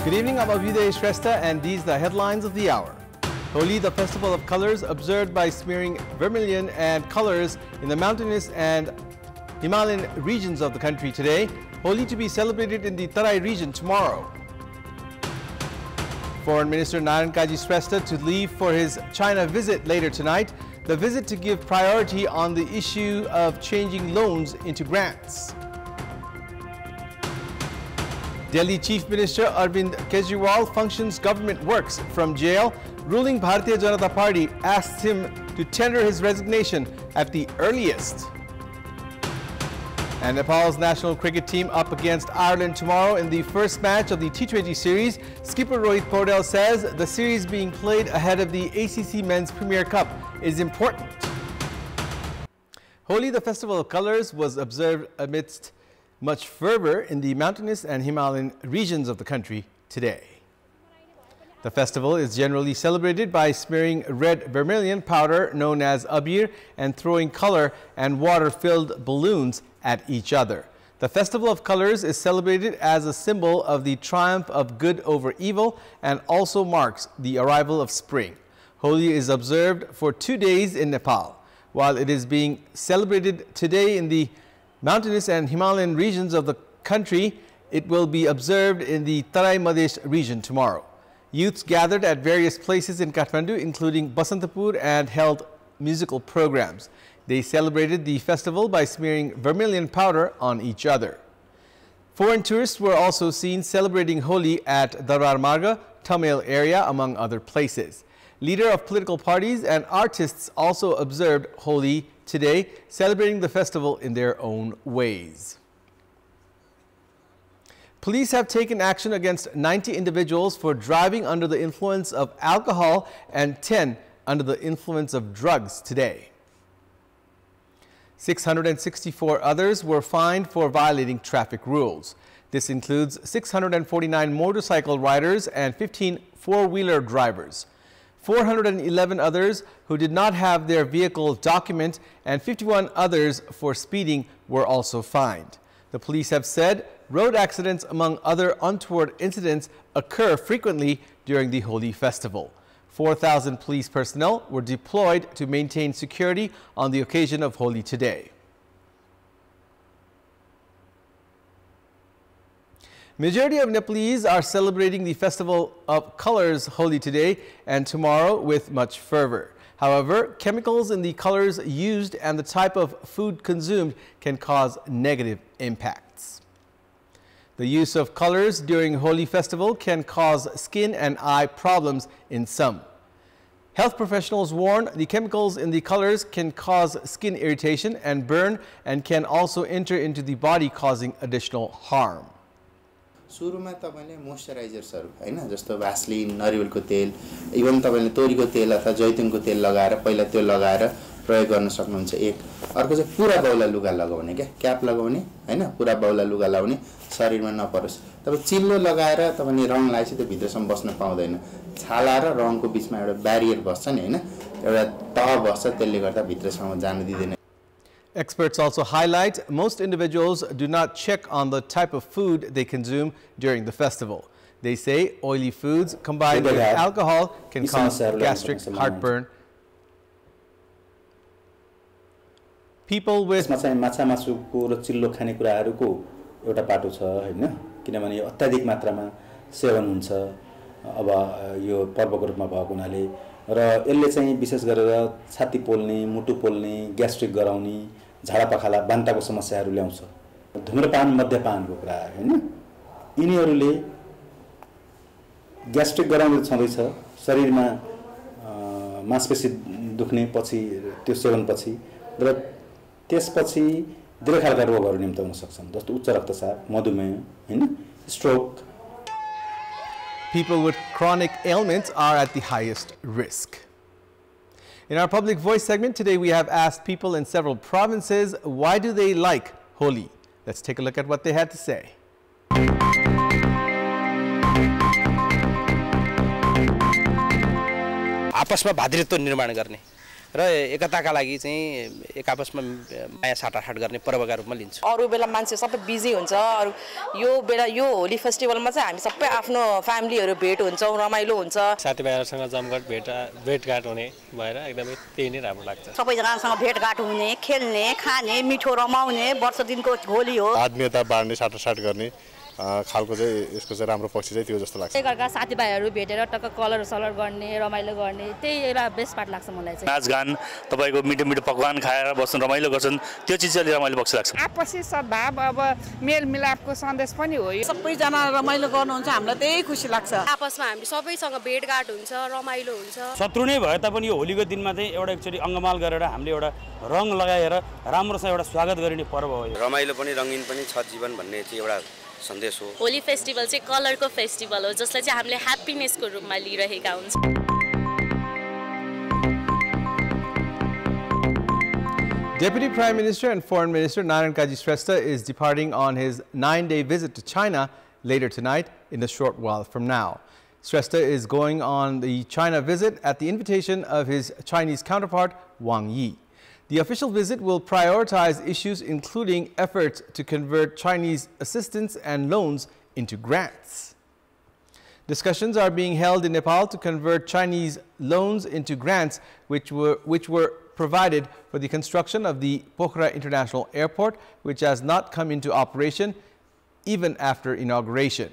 Good evening, I'm Abhyuday Shrestha and these are the headlines of the hour. Holi, the festival of colors, observed by smearing vermilion and colors in the mountainous and Himalayan regions of the country today. Holi to be celebrated in the Tarai region tomorrow. Foreign Minister Narayan Kaji Shrestha to leave for his China visit later tonight. The visit to give priority on the issue of changing loans into grants. Delhi Chief Minister Arvind Kejriwal functions government works from jail. Ruling Bharatiya Janata Party asked him to tender his resignation at the earliest. And Nepal's national cricket team up against Ireland tomorrow in the first match of the T20 series. Skipper Rohit Paudel says the series being played ahead of the ACC Men's Premier Cup is important. Holi, the festival of colors, was observed amidst much fervor in the mountainous and Himalayan regions of the country today. The festival is generally celebrated by smearing red vermilion powder known as abir and throwing color and water-filled balloons at each other. The Festival of Colors is celebrated as a symbol of the triumph of good over evil and also marks the arrival of spring. Holi is observed for 2 days in Nepal. While it is being celebrated today in the mountainous and Himalayan regions of the country, it will be observed in the Tarai Madhesh region tomorrow. Youths gathered at various places in Kathmandu, including Basantapur, and held musical programs. They celebrated the festival by smearing vermilion powder on each other. Foreign tourists were also seen celebrating Holi at Darbar Marga, Tamil area, among other places. Leaders of political parties and artists also observed Holi today, celebrating the festival in their own ways. Police have taken action against 90 individuals for driving under the influence of alcohol and 10 under the influence of drugs today. 664 others were fined for violating traffic rules. This includes 649 motorcycle riders and 15 four-wheeler drivers. 411 others who did not have their vehicle document and 51 others for speeding were also fined. The police have said road accidents, among other untoward incidents, occur frequently during the Holi festival. 4,000 police personnel were deployed to maintain security on the occasion of Holi today. Majority of Nepalese are celebrating the Festival of Colors Holi today and tomorrow with much fervor. However, chemicals in the colors used and the type of food consumed can cause negative impacts. The use of colors during Holi festival can cause skin and eye problems in some. Health professionals warn the chemicals in the colors can cause skin irritation and burn and can also enter into the body, causing additional harm. सुरुमा तपाईले मोइस्चराइजर्सहरु हैन जस्तो Vaseline नरिवलको तेल even तपाईले तोरीको तेल अथवा जैतुनको तेल लगाएर पहिला त्यो लगाएर प्रयोग गर्न सक्नुहुन्छ एक अर्को चाहिँ पुरा बाउला लुगा लगाउने के क्याप लगाउने हैन पुरा बाउला लुगा लाउने शरीरमा नपरोस् तपाई चिल्लो लगाएर तपाईले रङ लाएपछि त्यो भित्रसम्म बस्न पाउँदैन छाला र रङको बीचमा एउटा ब्यारियर बस्छ नि हैन एउटा तह बस्छ त्यसले गर्दा भित्रसम्म जान दिदैन. Experts also highlight most individuals do not check on the type of food they consume during the festival. They say oily foods combined with alcohol can cause gastric heartburn. People with माछा मासुको र चिल्लो खाने कुराहरुको एउटा पाटो छ हैन किनभने अत्याधिक मात्रामा सेवन हुन्छ अब यो पर्वको रूपमा भएको हुनाले र यसले चाहिँ विशेष गरेर छाती पोल्ने मुटु पोल्ने ग्यास्ट्रिक गराउने झाडा पखाला बान्ताको समस्याहरू ल्याउँछ. धूम्रपान मद्यपानको कुरा हैन यिनीहरूले ग्यास्ट्रिक गराउने छँदैछ शरीरमा मांसपेशी दुख्ने पछि त्यो सेवन पछि र त्यसपछि दीर्घकालका रोगहरू निम्त्याउन सक्छन् जस्तो उच्च रक्तचाप मधुमेह हैन stroke. People with chronic ailments are at the highest risk. In our public voice segment today, we have asked people in several provinces, why do they like Holi? Let's take a look at what they had to say. आपसमा भातृत्व निर्माण गर्ने र एकताका लागि चाहिँ एक आपसमा माया साटासाट गर्ने पर्वका रूपमा लिन्छु। अरू बेला मान्छे सबै बिजी हुन्छ, अरू यो बेला यो होली फेस्टिभलमा चाहिँ हामी सबै आफ्नो फ्यामिलीहरू भेट हुन्छौँ, रमाइलो हुन्छ, साथीभाइहरूसँग जमघट भेटघाट हुने भएर एकदमै त्यही नै राम्रो लाग्छ। सबैजनासँग भेटघाट हुने, खेल्ने, खाने, मिठो रमाउने, वर्ष दिनको होली हो। आत्मीयता बाँड्ने, साटासाट गर्ने खालको चाहिँ यसको चाहिँ राम्रो पक्ष चाहिँ त्यो जस्तो लाग्छ। एकअर्का साथीभाइहरू भेटेर टक्क कलर सलर गर्ने, रमाइलो गर्ने, त्यही एउटा बेस्ट पार्ट लाग्छ मलाई चाहिँ। नाचगान, तपाईँको मिठो मिठो पकवान खाएर बस्नु रमाइलो गर्छन्, त्यो चिज चाहिँ अलि रमाइलो पक्ष लाग्छ। आपसी सद्भाव अब मेलमिलापको सन्देश पनि हो। सबैजना रमाइलो गर्नुहुन्छ, हामीलाई त्यही खुसी लाग्छ। आपसमा हामी सबैसँग भेटघाट हुन्छ, रमाइलो हुन्छ। शत्रु नै भए तापनि यो होलीको दिनमा चाहिँ एउटा एकचोटि अङ्गमाल गरेर हामीले एउटा रङ लगाएर राम्रोसँग एउटा स्वागत गरिने पर्व हो। रमाइलो पनि रङ्गिन पनि छ जीवन भन्ने चाहिँ एउटा सन्देश हो। होली फेस्टिभल चाहिँ कलरको फेस्टिभल हो जसलाई चाहिँ हामीले ह्याप्पिनेसको रूपमा लिइरहेका हुन्छौँ। Deputy Prime Minister and Foreign Minister Narayan Kaji Shrestha is departing on his 9-day visit to China later tonight in a short while from now. Shrestha is going on the China visit at the invitation of his Chinese counterpart Wang Yi. The official visit will prioritize issues including efforts to convert Chinese assistance and loans into grants. Discussions are being held in Nepal to convert Chinese loans into grants which were provided for the construction of the Pokhara International Airport, which has not come into operation even after inauguration.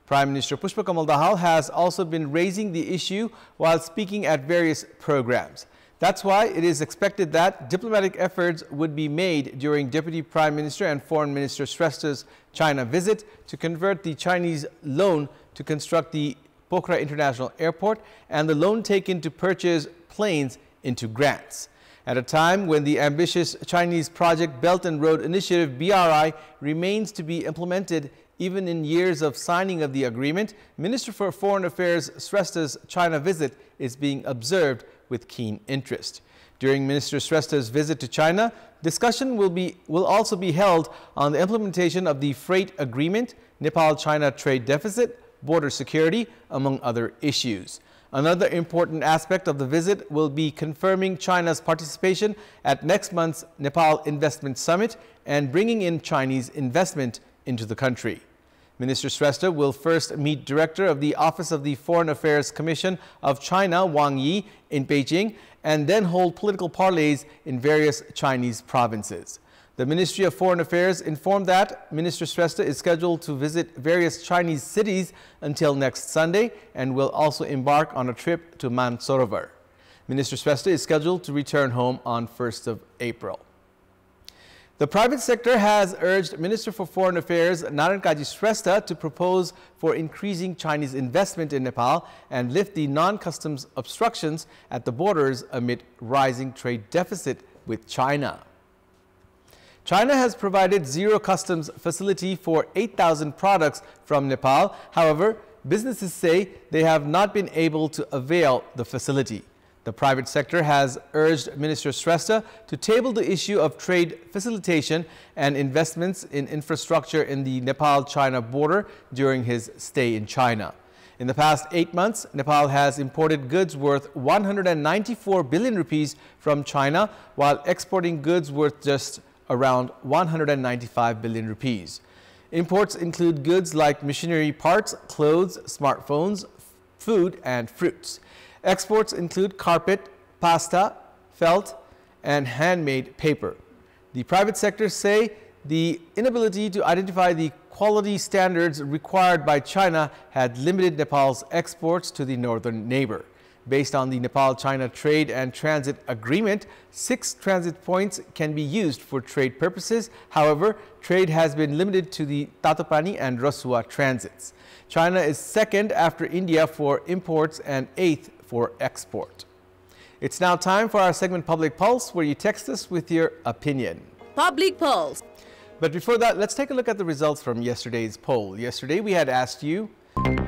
Prime Minister Pushpa Kamal Dahal has also been raising the issue while speaking at various programs. That's why it is expected that diplomatic efforts would be made during Deputy Prime Minister and Foreign Minister Shrestha's China visit to convert the Chinese loan to construct the Pokhara International Airport and the loan taken to purchase planes into grants. At a time when the ambitious Chinese Project Belt and Road Initiative BRI remains to be implemented even in years of signing of the agreement, Minister for Foreign Affairs Shrestha's China visit is being observed with keen interest. During Minister Shrestha's visit to China, discussion will also be held on the implementation of the freight agreement, Nepal-China trade deficit, border security, among other issues. Another important aspect of the visit will be confirming China's participation at next month's Nepal Investment Summit and bringing in Chinese investment into the country. Minister Shrestha will first meet Director of the Office of the Foreign Affairs Commission of China, Wang Yi, in Beijing, and then hold political parleys in various Chinese provinces. The Ministry of Foreign Affairs informed that Minister Shrestha is scheduled to visit various Chinese cities until next Sunday and will also embark on a trip to Mansarovar. Minister Shrestha is scheduled to return home on 1st of April. The private sector has urged Minister for Foreign Affairs Narayan Kaji Shrestha to propose for increasing Chinese investment in Nepal and lift the non-customs obstructions at the borders amid rising trade deficit with China. China has provided zero customs facility for 8,000 products from Nepal. However, businesses say they have not been able to avail the facility. The private sector has urged Minister Shrestha to table the issue of trade facilitation and investments in infrastructure in the Nepal-China border during his stay in China. In the past 8 months, Nepal has imported goods worth 194 billion rupees from China, while exporting goods worth just around 195 billion rupees. Imports include goods like machinery parts, clothes, smartphones, food, and fruits. Exports include carpet, pasta, felt, and handmade paper. The private sector say the inability to identify the quality standards required by China had limited Nepal's exports to the northern neighbor. Based on the Nepal-China Trade and Transit Agreement, 6 transit points can be used for trade purposes. However, trade has been limited to the Tatopani and Rasua transits. China is second after India for imports and 8th for export. It's now time for our segment Public Pulse, where you text us with your opinion. Public Pulse. But before that, let's take a look at the results from yesterday's poll. Yesterday, we had asked you,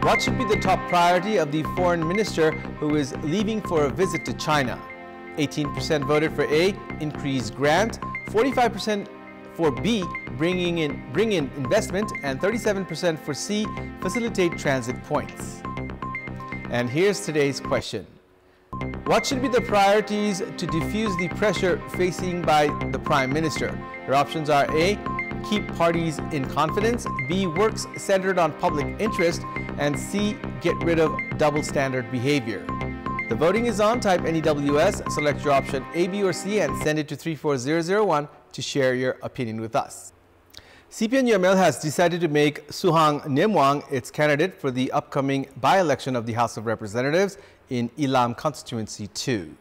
what should be the top priority of the foreign minister who is leaving for a visit to China? 18% voted for A, increase grant, 45% for B, bring in investment, and 37% for C, facilitate transit points. And here's today's question. What should be the priorities to diffuse the pressure facing by the Prime Minister? Your options are A. Keep parties in confidence, B. Works centered on public interest, and C. Get rid of double standard behavior. The voting is on. Type NEWS, select your option A, B, or C, and send it to 34001 to share your opinion with us. CPN-UML has decided to make Suhang Nemwang its candidate for the upcoming by-election of the House of Representatives in Ilam Constituency 2.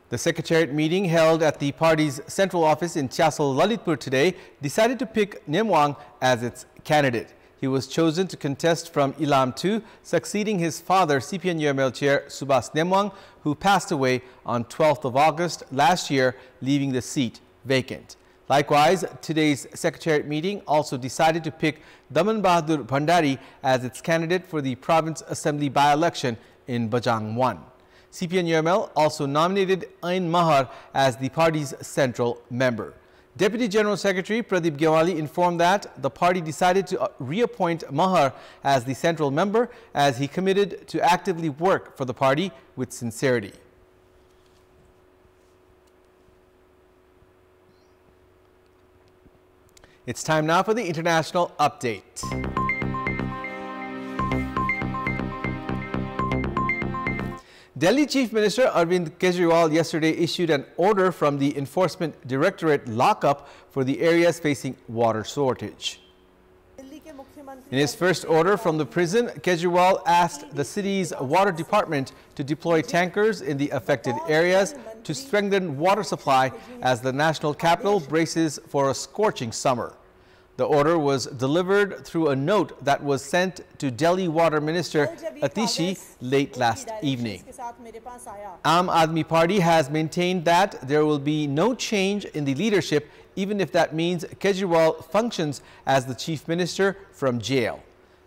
The Secretariat meeting held at the party's central office in Chasol, Lalitpur today decided to pick Nemwang as its candidate. He was chosen to contest from Ilam 2, succeeding his father, CPN-UML chair Subhas Nemwang, who passed away on 12th of August last year, leaving the seat vacant. Likewise, today's Secretariat meeting also decided to pick Daman Bahadur Bhandari as its candidate for the Province Assembly by-election in Bajang 1. CPN-UML also nominated Ain Mahar as the party's central member. Deputy General Secretary Pradeep Gewali informed that the party decided to reappoint Mahar as the central member as he committed to actively work for the party with sincerity. It's time now for the international update. Delhi Chief Minister Arvind Kejriwal yesterday issued an order from the Enforcement Directorate lockup for the areas facing water shortage. In his first order from the prison, Kejriwal asked the city's water department to deploy tankers in the affected areas to strengthen water supply as the national capital braces for a scorching summer. The order was delivered through a note that was sent to Delhi Water Minister Atishi late last evening. Aam Aadmi Party has maintained that there will be no change in the leadership, even if that means Kejriwal functions as the chief minister from jail.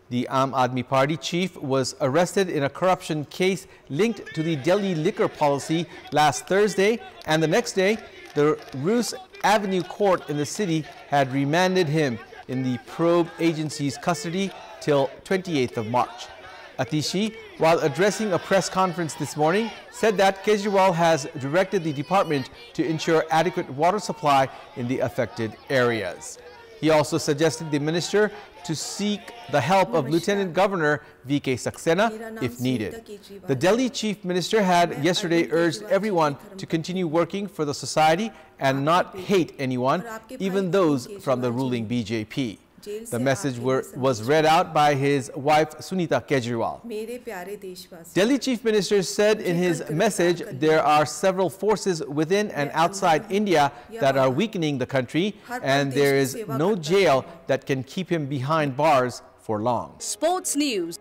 The Aam Aadmi Party chief was arrested in a corruption case linked to the Delhi liquor policy last Thursday, and the next day, the Roos Avenue Court in the city had remanded him in the probe agency's custody till 28th of March. Atishi, while addressing a press conference this morning, said that Kejriwal has directed the department to ensure adequate water supply in the affected areas. He also suggested the minister to seek the help of Lieutenant Governor V.K. Saxena if needed. The Delhi Chief Minister had yesterday urged everyone to continue working for the society and not hate anyone, even those from the ruling BJP. The message was read out by his wife Sunita Kejriwal. Delhi Chief Minister said in his message there are several forces within and outside India that are weakening the country, and there is no jail that can keep him behind bars for long. Sports news.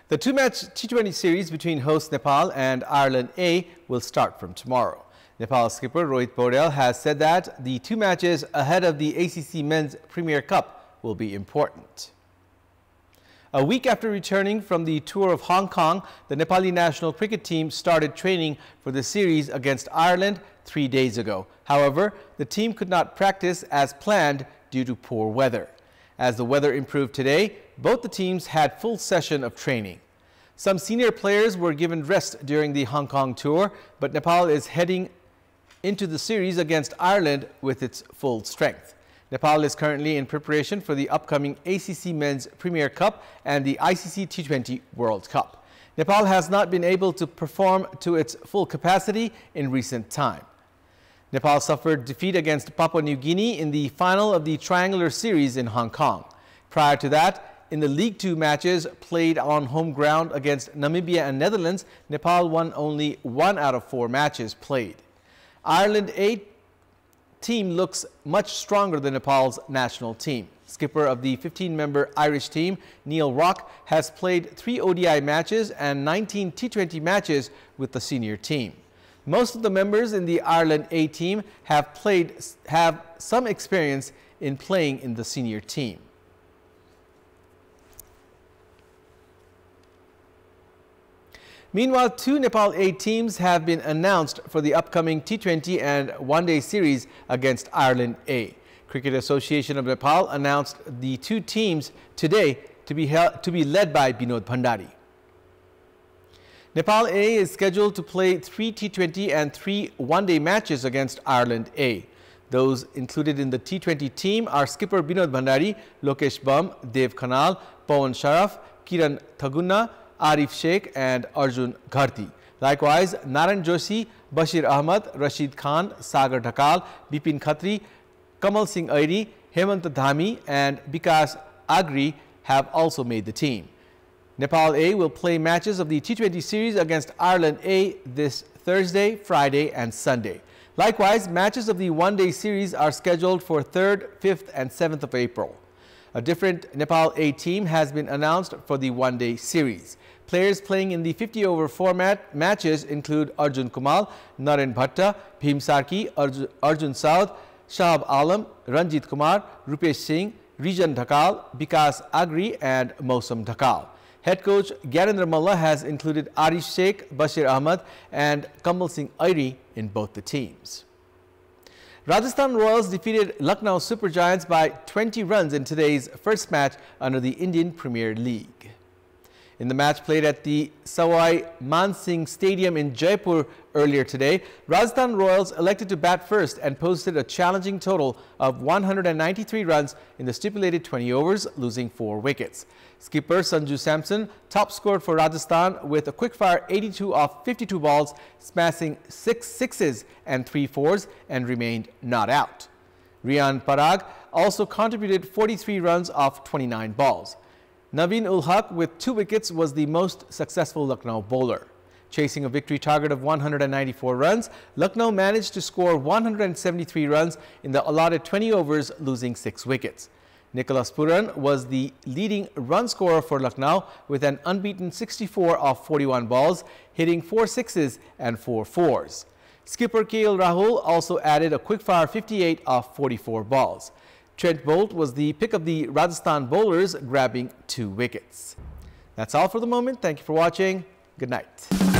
The two-match T20 series between host Nepal and Ireland A will start from tomorrow. Nepal skipper Rohit Paudel has said that the two matches ahead of the ACC Men's Premier Cup will be important. A week after returning from the tour of Hong Kong, the Nepali national cricket team started training for the series against Ireland 3 days ago. However, the team could not practice as planned due to poor weather. As the weather improved today, both the teams had full session of training. Some senior players were given rest during the Hong Kong tour, but Nepal is heading into the series against Ireland with its full strength. Nepal is currently in preparation for the upcoming ACC Men's Premier Cup and the ICC T20 World Cup. Nepal has not been able to perform to its full capacity in recent time. Nepal suffered defeat against Papua New Guinea in the final of the Triangular Series in Hong Kong. Prior to that, in the League 2 matches played on home ground against Namibia and Netherlands, Nepal won only 1 out of 4 matches played. Ireland A team looks much stronger than Nepal's national team. Skipper of the 15-member Irish team, Neil Rock, has played 3 ODI matches and 19 T20 matches with the senior team. Most of the members in the Ireland A team have some experience in playing in the senior team. Meanwhile, 2 Nepal A teams have been announced for the upcoming T20 and one-day series against Ireland A. Cricket Association of Nepal announced the 2 teams today to be led by Binod Bhandari. Nepal A is scheduled to play 3 T20 and 3 one-day matches against Ireland A. Those included in the T20 team are skipper Binod Bhandari, Lokesh Bum, Dev Khanal, Pawan Sharaf, Kiran Thagunna, Arif Sheikh and Arjun Gharti. Likewise, Naran Joshi, Bashir Ahmad, Rashid Khan, Sagar Dhakal, Bipin Khatri, Kamal Singh Airi, Hemant Dhami and Vikas Agri have also made the team. Nepal A will play matches of the T20 series against Ireland A this Thursday, Friday and Sunday. Likewise, matches of the one-day series are scheduled for 3rd, 5th and 7th of April. A different Nepal A team has been announced for the one-day series. Players playing in the 50-over format matches include Arjun Kumal, Naren Bhatta, Bhim Sarki, Arjun Saud, Shahab Alam, Ranjit Kumar, Rupesh Singh, Rijan Dhakal, Vikas Agri and Mausam Dhakal. Head coach Gyanendra Malla has included Arif Sheikh, Bashir Ahmad and Kamal Singh Airi in both the teams. Rajasthan Royals defeated Lucknow Super Giants by 20 runs in today's first match under the Indian Premier League. In the match played at the Sawai Man Singh Stadium in Jaipur earlier today, Rajasthan Royals elected to bat first and posted a challenging total of 193 runs in the stipulated 20 overs, losing 4 wickets. Skipper Sanju Samson top scored for Rajasthan with a quick-fire 82 off 52 balls, smashing 6 sixes and 3 fours and remained not out. Rian Parag also contributed 43 runs off 29 balls. Naveen ul Haq with 2 wickets was the most successful Lucknow bowler. Chasing a victory target of 194 runs, Lucknow managed to score 173 runs in the allotted 20 overs, losing 6 wickets. Nicholas Puran was the leading run scorer for Lucknow with an unbeaten 64 off 41 balls, hitting 4 sixes and 4 fours. Skipper KL Rahul also added a quick-fire 58 off 44 balls. Trent Bolt was the pick of the Rajasthan bowlers, grabbing 2 wickets. That's all for the moment. Thank you for watching. Good night.